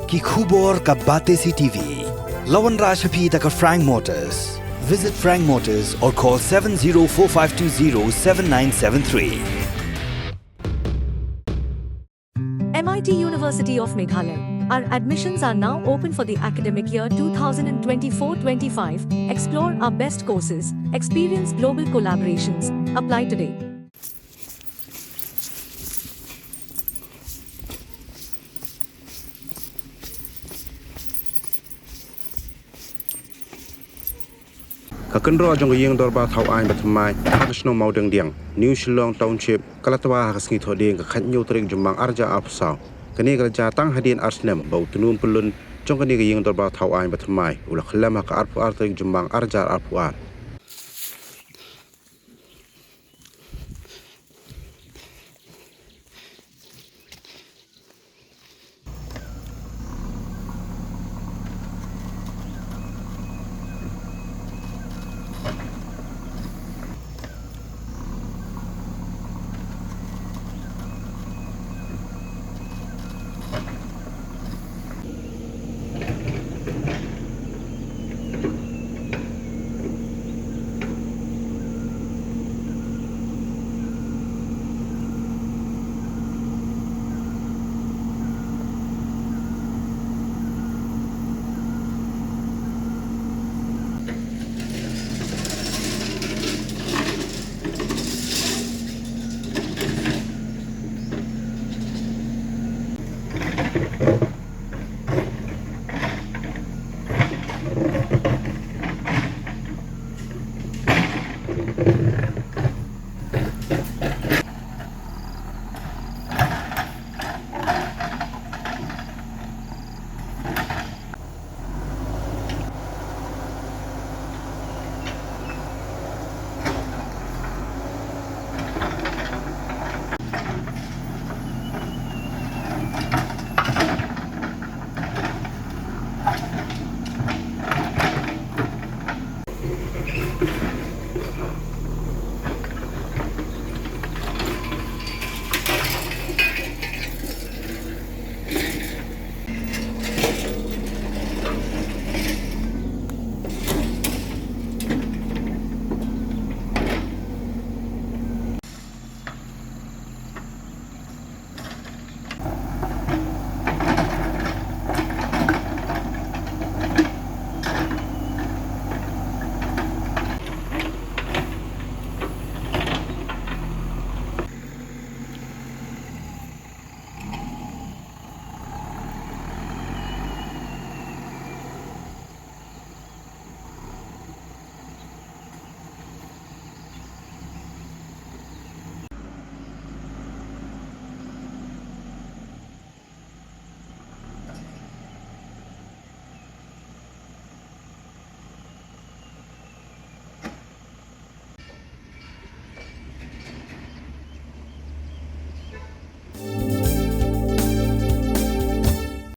ki khubor ka bate CTV. Lawan Rashaphi taka Frank Motors. Visit Frank Motors or call 7045207973. MIT University of Meghalaya. Our admissions are now open for the academic year 2024-25. Explore our best courses, experience global collaborations. Apply today. Kakenro ajong yang dorba thau ai batmai hakasno maudeng diang New Shillong Township kalatwa hakasngi thodeng ka khanyo trek jumang arja apsau kani kerja tang hadin arsnem bau tunun pelun jong kani yang dorba thau ai batmai ula khlam ka arpu artrek jumang arja arpu ar